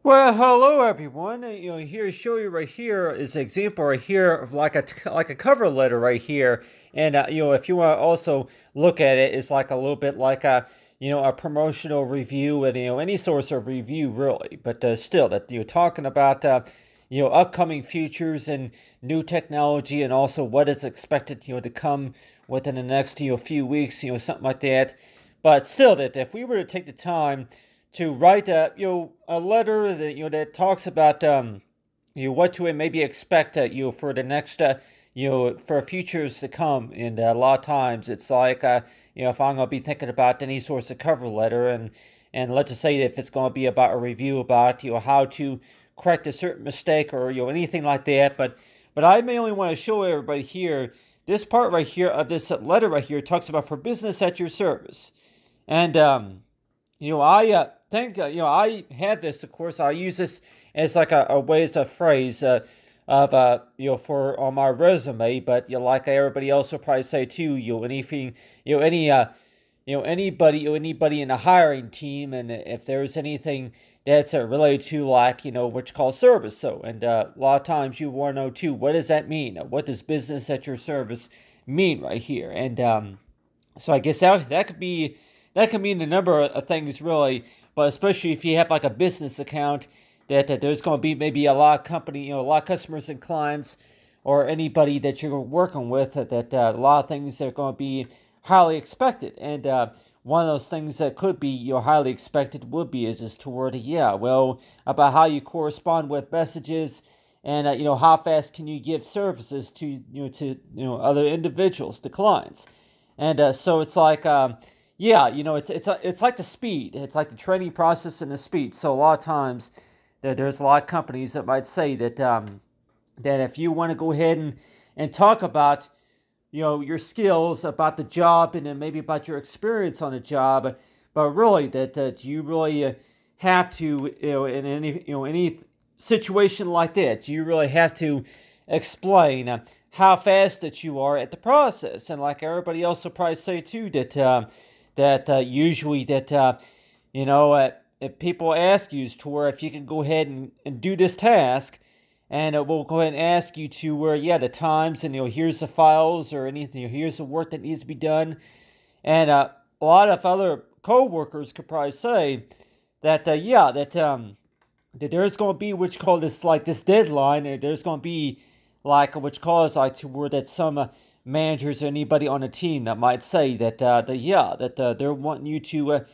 Well, hello everyone. Here to show you right here is an example right here of like a cover letter right here. And if you want to also look at it, it's like a little bit like a promotional review and any source of review really. But still, that you're talking about upcoming futures and new technology, and also what is expected to come within the next few weeks, something like that. But still, that if we were to take the time to write a letter that that talks about what to maybe expect for the next for futures to come. And a lot of times it's like if I'm gonna be thinking about any sort of cover letter, and let's just say if it's gonna be about a review about how to correct a certain mistake, or anything like that. But I mainly want to show everybody here this part right here of this letter right here. Talks about for business at your service. And I think, I have this, of course, I use this as like a way as a phrase of, for on my resume. But, like everybody else will probably say too, anything, anybody in the hiring team, and if there's anything that's related to, like, what you call service. So, and a lot of times you want to know too, what does that mean? What does business at your service mean right here? And so I guess that could mean a number of things really, but especially if you have like a business account, that there's going to be maybe a lot of company, a lot of customers and clients, or anybody that you're working with, that a lot of things are going to be highly expected. And one of those things that could be highly expected would be is toward about how you correspond with messages, and how fast can you give services to other individuals, to clients. And so it's like yeah, it's like the speed. It's like the training process and the speed. So a lot of times there's a lot of companies that might say that that if you want to go ahead and talk about your skills, about the job, and then maybe about your experience on the job, but really that you really have to, in any situation like that, you really have to explain how fast that you are at the process. And like everybody else will probably say too, that usually that if people ask you to where if you can go ahead and do this task, and we'll go ahead and ask you to where the times, and here's the files or anything, here's the work that needs to be done. And a lot of other co-workers could probably say that that there's going to be what you call this, like this deadline, and there's going to be like what you call is like to where that some managers or anybody on the team that might say that they're wanting you to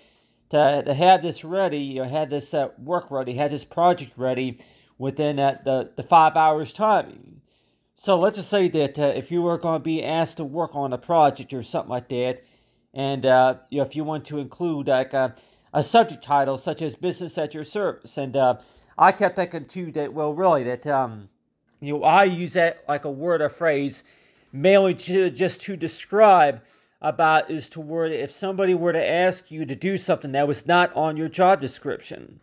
have this ready, have this work ready, have this project ready within the 5 hours timing. So let's just say that if you were going to be asked to work on a project or something like that, and if you want to include like a subject title such as business at your service. And I kept thinking too that, well, really that I use that like a word or phrase mainly just to describe about is to where if somebody were to ask you to do something that was not on your job description.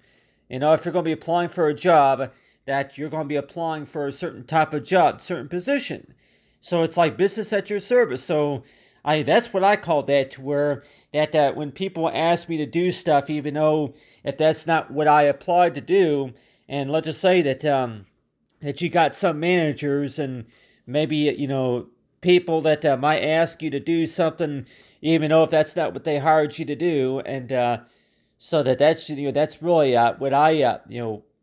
If you're going to be applying for a job, that you're going to be applying for a certain type of job, certain position. So it's like business at your service. So that's what I call that, to where that when people ask me to do stuff, even though if that's not what I applied to do, and let's just say that that you got some managers and maybe people that might ask you to do something, even though if that's not what they hired you to do. And so that's really what I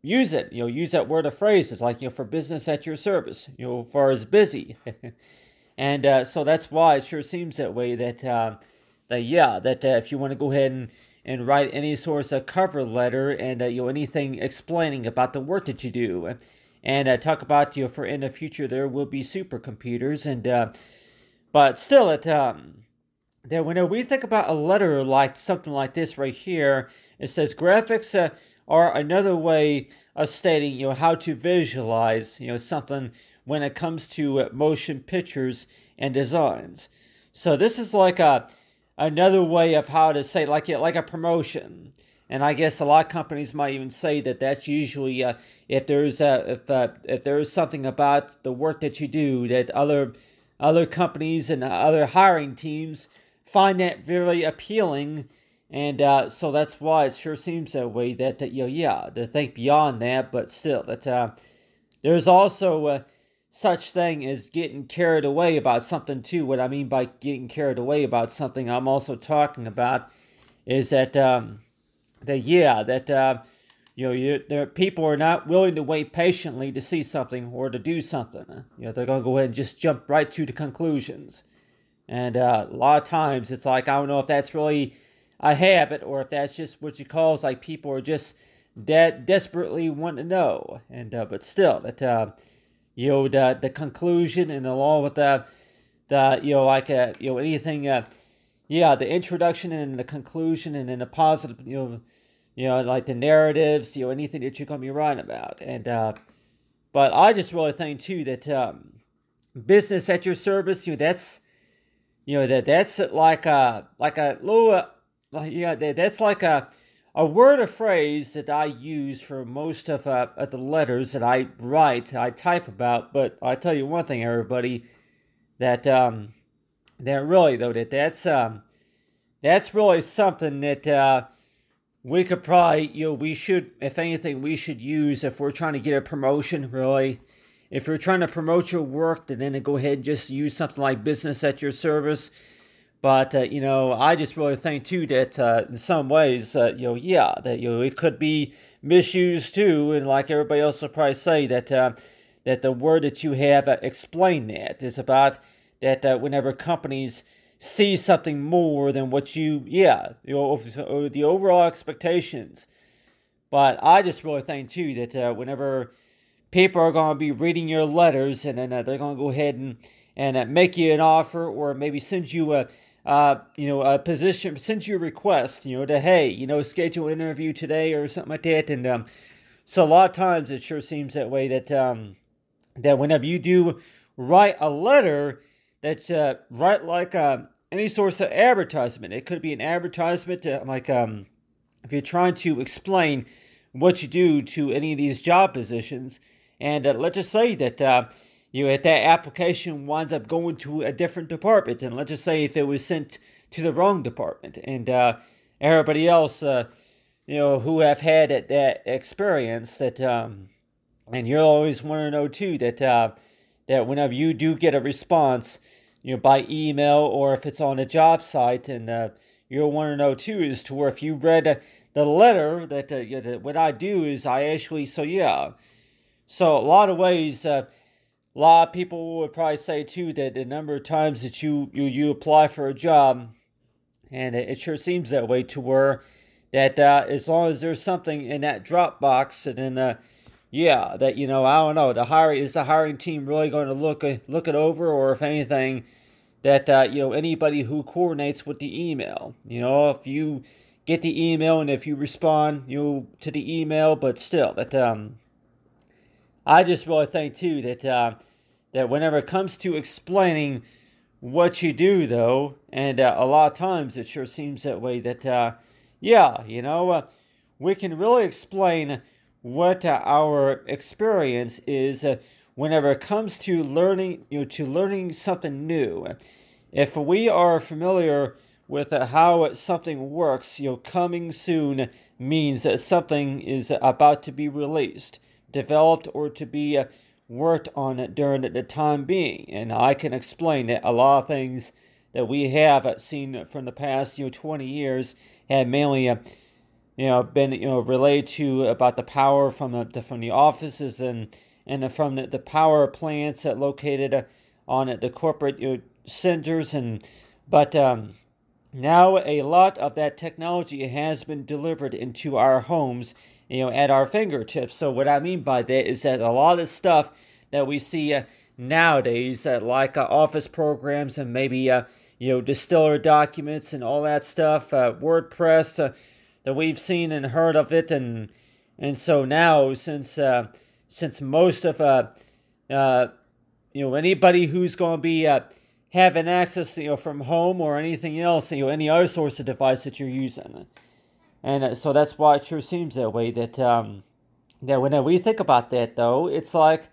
use it, use that word or phrase. It's like for business at your service, for as busy. And so that's why it sure seems that way, that if you want to go ahead and write any sort of cover letter, and anything explaining about the work that you do, and talk about for in the future there will be supercomputers. And but still that whenever we think about a letter like something like this right here, it says graphics are another way of stating how to visualize something when it comes to motion pictures and designs. So this is like another way of how to say like a promotion. And I guess a lot of companies might even say that that's usually if there's if there is something about the work that you do that other companies and other hiring teams find that very appealing, And so that's why it sure seems that way that yeah, to think beyond that, but still, that there's also such thing as getting carried away about something too. What I mean by getting carried away about something, I'm also talking about is that there people are not willing to wait patiently to see something or to do something. They're going to go ahead and just jump right to the conclusions. And a lot of times it's like, I don't know if that's really a habit or if that's just what you call is like people are just desperately want to know. And but still, that the conclusion and along with the anything the introduction and the conclusion and then the positive like the narratives, anything that you're going to be writing about. And but I just really think too that business at your service, that's that's like a little that's like a word or phrase that I use for most of the letters that I write, I type about. But I tell you one thing, everybody, that really though that's really something that we could probably we should, if anything, we should use if we're trying to get a promotion. Really, if you're trying to promote your work, then go ahead and just use something like business at your service. But I just really think too that in some ways, that it could be misused too, and like everybody else will probably say that that the word that you have explain that is about that whenever companies see something more than what or the overall expectations. But I just really think too that whenever people are going to be reading your letters and then they're going to go ahead and make you an offer or maybe send you a position, send you a request, to, hey, schedule an interview today or something like that. And so a lot of times it sure seems that way that that whenever you do write a letter, that's write like any source of advertisement. It could be an advertisement if you're trying to explain what you do to any of these job positions. And let's just say that if that application winds up going to a different department, and let's just say if it was sent to the wrong department, and everybody else, who have had that experience, that and you'll always want to know too that that whenever you do get a response, by email or if it's on a job site, and you'll want to know too is to where if you read the letter that what I do is I actually so a lot of ways. A lot of people would probably say too that the number of times that you apply for a job, and it sure seems that way to where that as long as there's something in that drop box, and then that I don't know, is the hiring team really going to look it over, or if anything that anybody who coordinates with the email, if you get the email and if you respond to the email, but still that I just really think too that that whenever it comes to explaining what you do, though, and a lot of times it sure seems that way that we can really explain what our experience is whenever it comes to learning something new. If we are familiar with how something works, coming soon means that something is about to be released, developed, or to be worked on during the time being. And I can explain that a lot of things that we have seen from the past 20 years have mainly been related to about the power from the offices and from the power plants that located on the corporate centers. But now a lot of that technology has been delivered into our homes, at our fingertips. So what I mean by that is that a lot of stuff that we see nowadays, like office programs and maybe distiller documents and all that stuff, WordPress, that we've seen and heard of it, and so now since most of anybody who's going to be having access from home or anything else, any other source of device that you're using. And so that's why it sure seems that way that that when we think about that, though, it's like,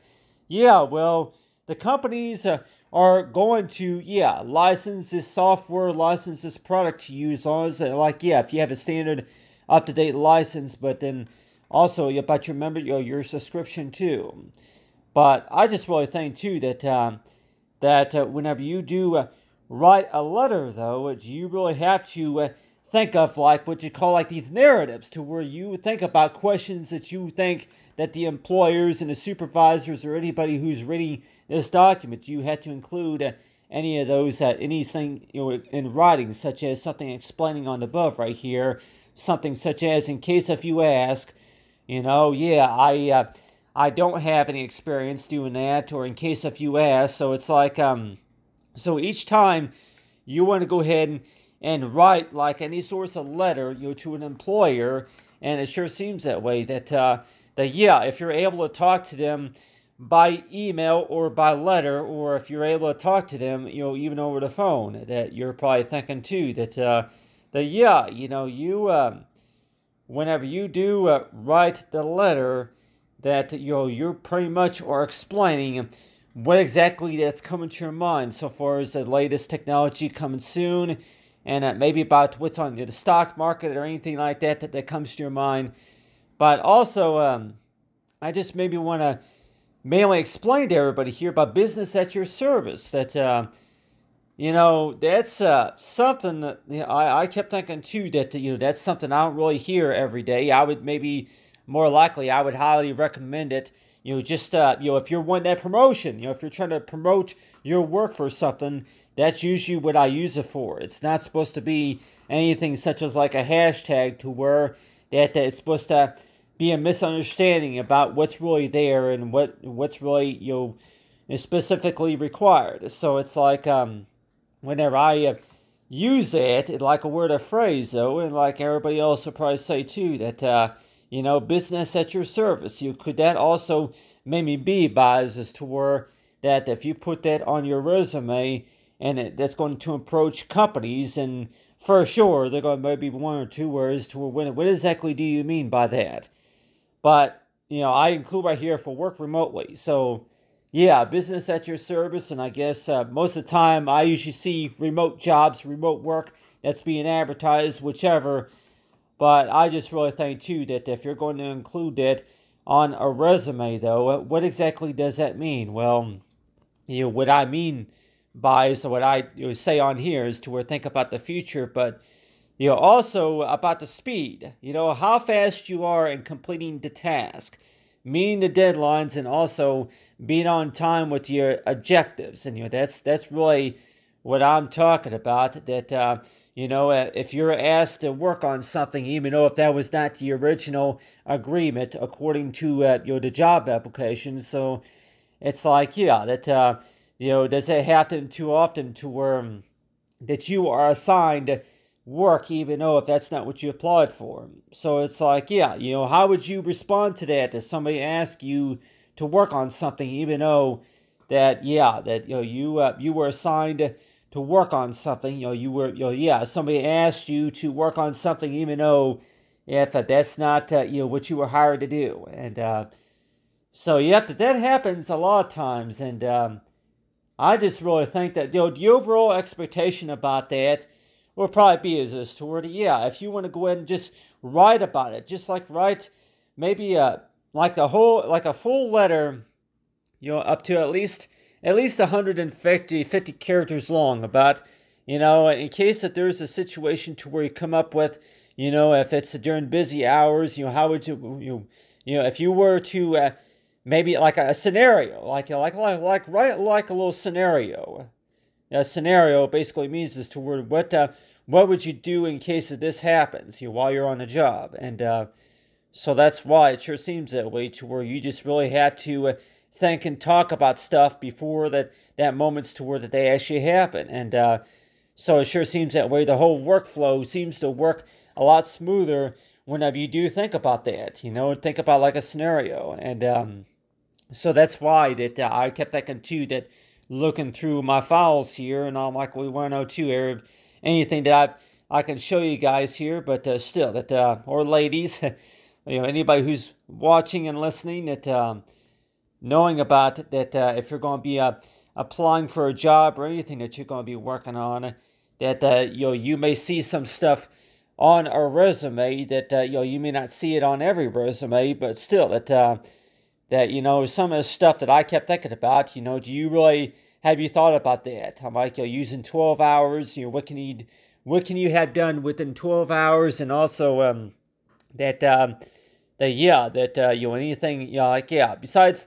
the the companies are going to, yeah, license this software, license this product to use on us. Like, yeah, if you have a standard up-to-date license, but then also, yeah, but you remember your subscription too. But I just really think too that whenever you do write a letter, though, you really have to think of like what you call like these narratives, to where you think about questions that you think that the employers and the supervisors or anybody who's reading this document, you have to include any of those anything in writing, such as something explaining on the above right here, something such as, in case if you ask, yeah, I don't have any experience doing that, or in case if you ask. So it's like so each time you want to go ahead and write like any source of letter to an employer, and it sure seems that way that yeah, if you're able to talk to them by email or by letter, or if you're able to talk to them even over the phone, that you're probably thinking too that yeah, you whenever you do write the letter, that you're pretty much are explaining what exactly that's coming to your mind so far as the latest technology coming soon, and maybe about what's on the stock market or anything like that comes to your mind. But also, I just maybe want to mainly explain to everybody here about business at your service. That that's something that I kept thinking too, that that's something I don't really hear every day. I would maybe more likely I would highly recommend it. Just if you're wanting that promotion, if you're trying to promote your work for something, that's usually what I use it for. It's not supposed to be anything such as like a hashtag, to where that it's supposed to be a misunderstanding about what's really there and what's really is specifically required. So it's like whenever I use it like a word or phrase, though, and like everybody else will probably say too, that business at your service. Could that also maybe be biased as to where that if you put that on your resume, and that's going to approach companies, and for sure they're going to maybe one or two words to where what exactly do you mean by that? But I include right here for work remotely. So yeah, business at your service, and I guess most of the time I usually see remote jobs, remote work that's being advertised, whichever. But I just really think, too, that if you're going to include that on a resume, though, what exactly does that mean? Well, what I mean by, so what I say on here is to where think about the future, but, also about the speed. How fast you are in completing the task, meeting the deadlines, and also being on time with your objectives. And, that's really what I'm talking about, that if you're asked to work on something, even though if that was not the original agreement according to the job application, so it's like, yeah, that does it happen too often to where that you are assigned work even though if that's not what you applied for? So it's like, yeah, how would you respond to that? If somebody asks you to work on something, even though that, yeah, that you were assigned to work on something, somebody asked you to work on something, even though if that's not what you were hired to do. And so that happens a lot of times. And I just really think that the overall expectation about that will probably be is this, toward if you want to go ahead and just write about it, just like write maybe like a full letter, up to at least 150 characters long, about, in case that there's a situation to where you come up with, if it's during busy hours, how would if you were to maybe like a scenario, like write like a little scenario. A scenario basically means is to where what would you do in case of this happens, while you're on the job. And so that's why it sure seems that way, to where you just really have to think and talk about stuff before that moment's to where that they actually happen. And so it sure seems that way. The whole workflow seems to work a lot smoother whenever you do think about that, think about like a scenario. And so that's why that I kept thinking too, that looking through my files here, and I'm like, we want to know too, anything that I can show you guys here, but still that or ladies, anybody who's watching and listening, that knowing about that if you're going to be applying for a job or anything that you're going to be working on, that you may see some stuff on a resume that you may not see it on every resume, but still that some of the stuff that I kept thinking about, do you really have you thought about that? I'm like, using 12 hours, what can you have done within 12 hours, and also that anything, besides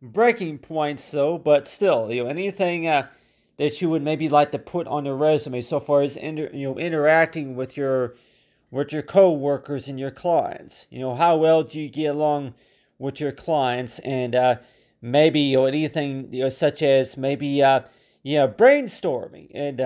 breaking points though, but still, anything that you would maybe like to put on your resume so far as interacting with your co-workers and your clients. How well do you get along with your clients, and maybe anything such as maybe brainstorming, and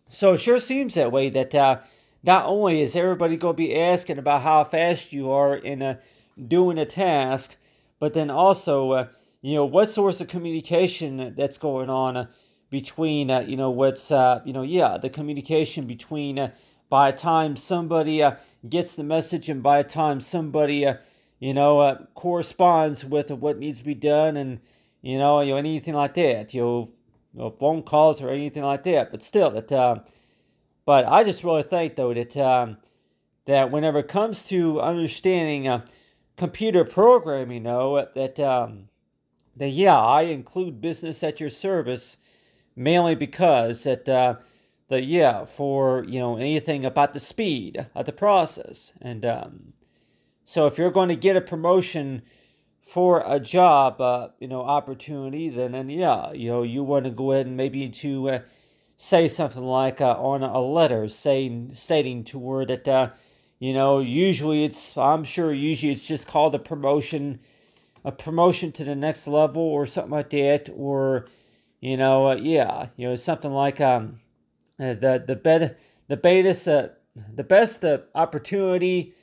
so it sure seems that way that not only is everybody going to be asking about how fast you are in doing a task, but then also, what sorts of communication that's going on between, the communication between by the time somebody gets the message and by the time somebody, corresponds with what needs to be done, and, anything like that, phone calls or anything like that. But still, but I just really think though that whenever it comes to understanding computer programming, I include business at your service mainly because for anything about the speed of the process, and so if you're going to get a promotion for a job, opportunity, then you want to go ahead and maybe to say something like on a letter, stating to where that usually it's just called a promotion to the next level or something like that, or something like the best opportunity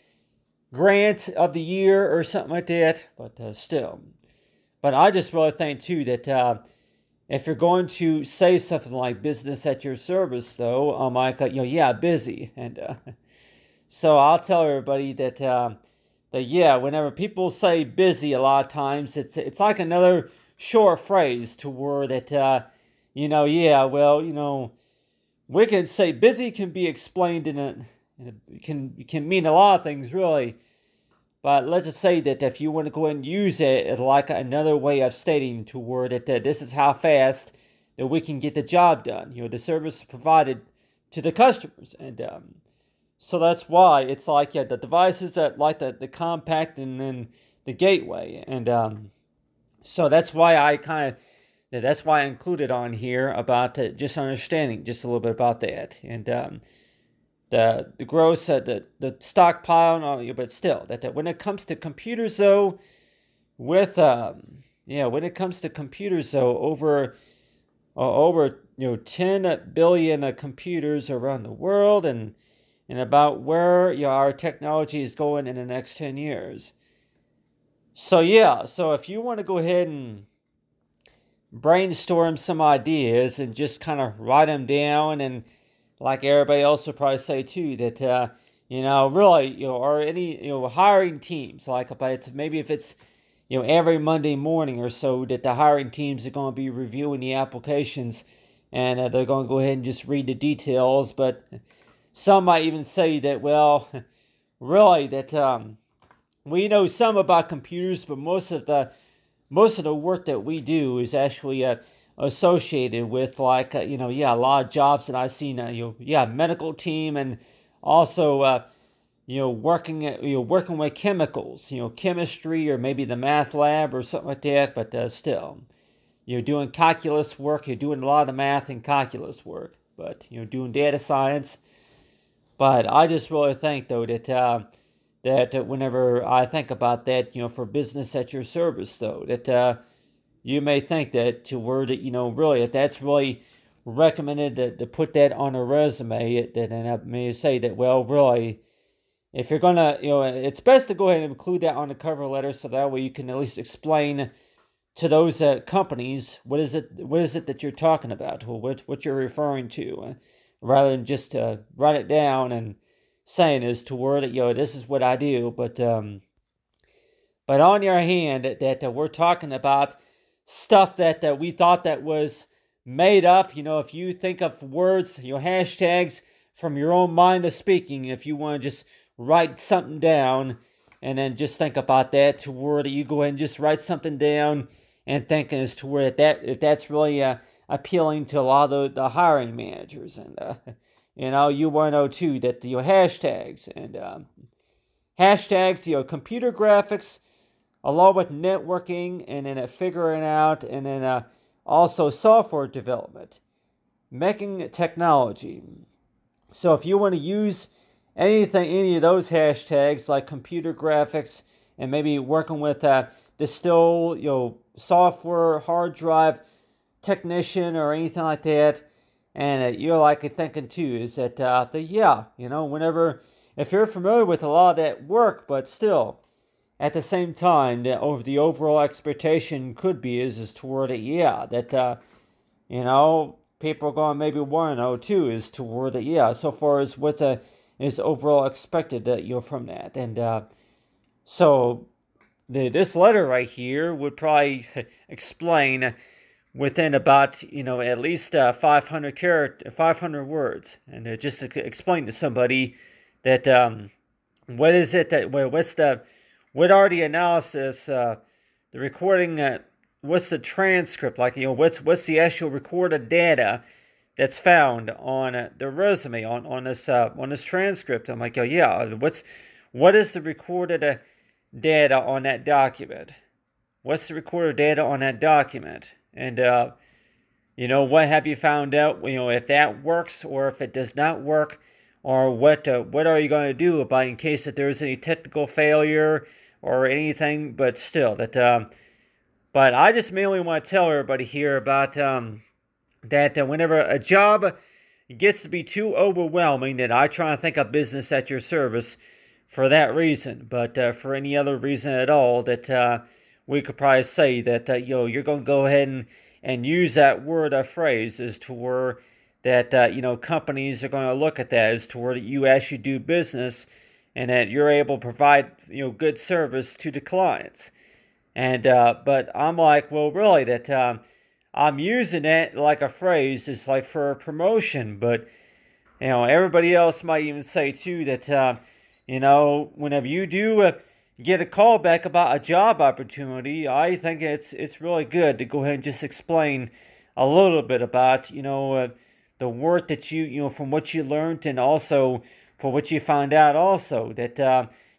grant of the year or something like that. But still, but I just really think too that if you're going to say something like business at your service, though, I'm like, busy, and so I'll tell everybody that whenever people say busy, a lot of times it's like another short phrase to word that we can say busy can be explained can mean a lot of things really. But let's just say that if you want to go ahead and use it like another way of stating to word that this is how fast that we can get the job done. The service provided to the customers, and so that's why it's like the devices that like the compact and then the gateway, and so that's why I included on here about just understanding just a little bit about that, and the gross the stockpile and all, but still that when it comes to computers though, over 10 billion computers around the world, and about where our technology is going in the next 10 years. So if you want to go ahead and brainstorm some ideas and just kind of write them down, and like everybody else will probably say too, that really, or any hiring teams, like if it's every Monday morning or so that the hiring teams are going to be reviewing the applications, and they're going to go ahead and just read the details. But some might even say that, well, really that we know some about computers, but most of the work that we do is actually associated with like a lot of jobs that I've seen, medical team, and also working with chemicals, chemistry, or maybe the math lab or something like that. But still, you're doing calculus work, you're doing a lot of math and calculus work, but doing data science. But I just really think though that whenever I think about that, for business at your service, though, that you may think that to word it, really, if that's really recommended to put that on a resume, then I may say that, well, really, if you're gonna, it's best to go ahead and include that on the cover letter, so that way you can at least explain to those companies what is it that you're talking about, or what you're referring to, rather than just write it down and saying is to word it, this is what I do. But on your hand, that we're talking about stuff that we thought that was made up. If you think of words, hashtags from your own mind of speaking, if you want to just write something down and then just think about that to where that you go ahead and just write something down and think as to where if that's really appealing to a lot of the hiring managers. And you want to know too that hashtags and computer graphics along with networking, and then figuring out, and then also software development, making technology. So if you want to use any of those hashtags like computer graphics and maybe working with distill, software, hard drive technician or anything like that, and you're likely thinking too is that whenever if you're familiar with a lot of that work, but still at the same time, the overall expectation could be is toward it, that people are going to maybe want to know too is toward it, so far as what is overall expected from that. And so this letter right here would probably explain within about at least 500 words, and just to explain to somebody that what is it that what are the analysis, the recording, what's the transcript like? What's the actual recorded data that's found on the resume on this transcript? I'm like, what is the recorded data on that document? What's the recorded data on that document? And what have you found out? If that works or if it does not work, or what are you going to do about in case that there's any technical failure or anything? But still, but I just mainly want to tell everybody here about that whenever a job gets to be too overwhelming, that I try to think of business at your service for that reason. But for any other reason at all, that we could probably say that you're going to go ahead and use that word or phrase as to where that companies are going to look at that as to where you actually do business, and that you're able to provide good service to the clients. And but I'm like, well, really, that I'm using it like a phrase. It's like for a promotion, but everybody else might even say too that whenever you do get a call back about a job opportunity, I think it's really good to go ahead and just explain a little bit about the work that you from what you learned, and also for what you found out also that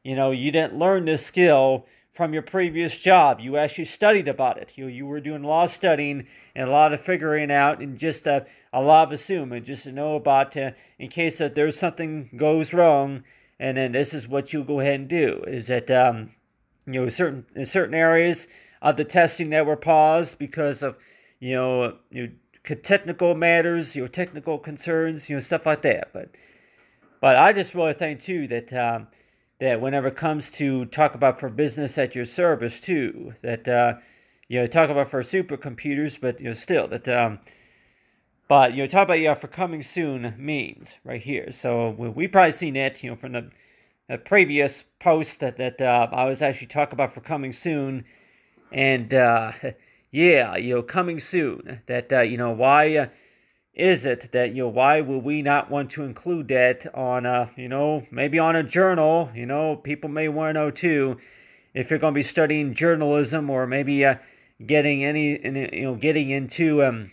you didn't learn this skill from your previous job. You actually studied about it. You were doing a lot of studying and a lot of figuring out, and just a lot of assuming, just to know about in case that there's something goes wrong. And then this is what you go ahead and do, is that certain areas of the testing that were paused because of technical matters, technical concerns, stuff like that. But I just really think too that that whenever it comes to talk about for business at your service too, that talk about for supercomputers, but still that but talk about for coming soon means right here. So we probably seen that from the previous post that I was actually talking about for coming soon, and coming soon. That why is it that why would we not want to include that on maybe on a journal? People may want to know too if you're going to be studying journalism, or maybe getting into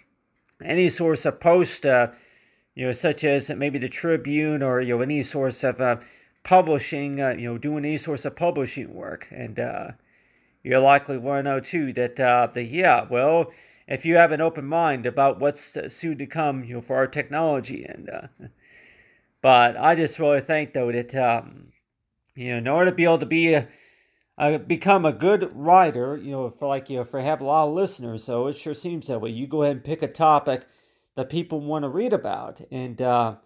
any source of post, such as maybe the Tribune, or any source of publishing, doing any source of publishing work. And you're likely want to know too that well, if you have an open mind about what's soon to come, for our technology. And but I just really think though that in order to be able to be become a good writer, for have a lot of listeners, so it sure seems that way. You go ahead and pick a topic that people want to read about, and to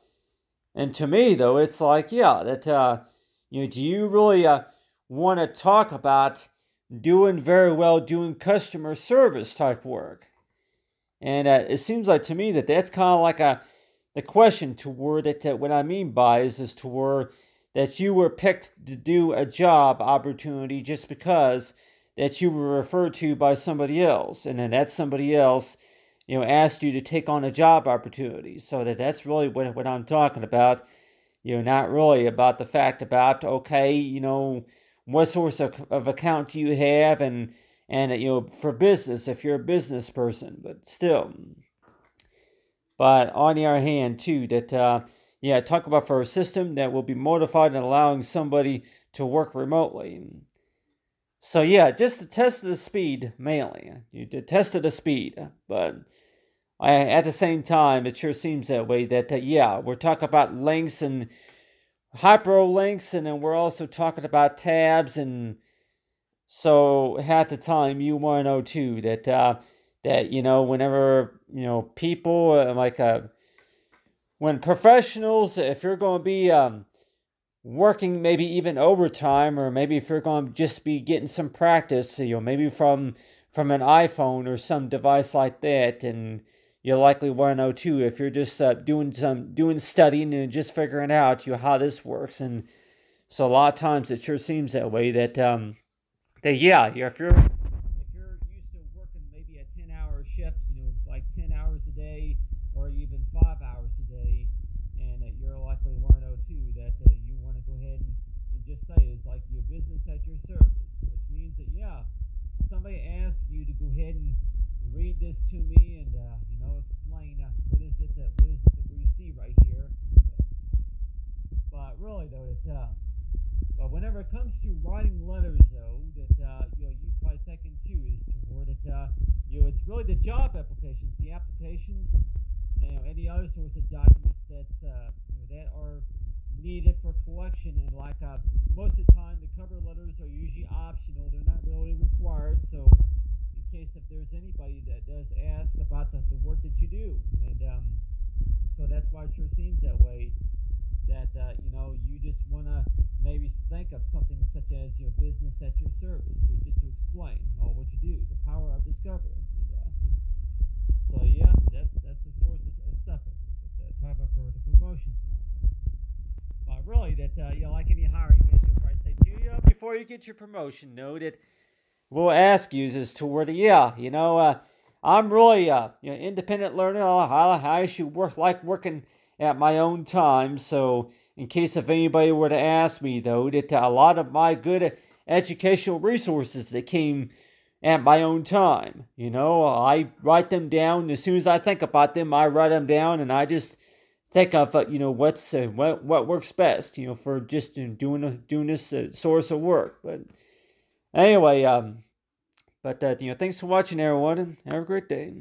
me though, it's like that do you really want to talk about doing very well, doing customer service type work? And it seems like to me that that's kind of like the question toward it. What I mean by is toward that you were picked to do a job opportunity just because that you were referred to by somebody else, and then that somebody else, asked you to take on a job opportunity. So that's really what I'm talking about. Not really about the fact about, okay, what sorts of account do you have, and for business, if you're a business person, but still. But on the other hand, too, that talk about for a system that will be modified and allowing somebody to work remotely. So yeah, just to test the speed mainly. You tested the speed, but at the same time, it sure seems that way. That we're talking about links and hyperlinks, and then we're also talking about tabs, and so at the time you want to know too that whenever people when professionals, if you're going to be working maybe even overtime, or maybe if you're going to just be getting some practice, maybe from an iPhone or some device like that, and you'll likely want to know too if you're just doing studying and just figuring out how this works. And so a lot of times it sure seems that way that if you're used to working maybe a 10-hour shift, like 10 hours a day or even 5 hours a day, and you're likely want to know too that you want to go ahead and just say it's like your business at your service, which means that somebody asks you to go ahead and read this to me and explain what is it that we see right here. But really though, but whenever it comes to writing letters though, that you're probably thinking too is toward it, it's really the job applications, the applications, any other sorts of documents that that are needed for collection. And like most of the time, the cover letters are usually optional; they're not really required. So, in case if there's anybody that does ask about the work that you do, and so that's why it sure seems that way. That you just want to maybe think of something such as your business at your service, just to explain what you do, the power of discovery. So that's the source of stuff. But talk about for the promotions. But really, that like any hiring manager, will probably say to you, before you get your promotion, know that we'll ask you as to where I'm really independent learner. I should like working at my own time. So in case if anybody were to ask me though, that a lot of my good educational resources that came at my own time, I write them down as soon as I think about them. I write them down, and I just think of what works best, for just doing this source of work. But anyway, thanks for watching, everyone, and have a great day.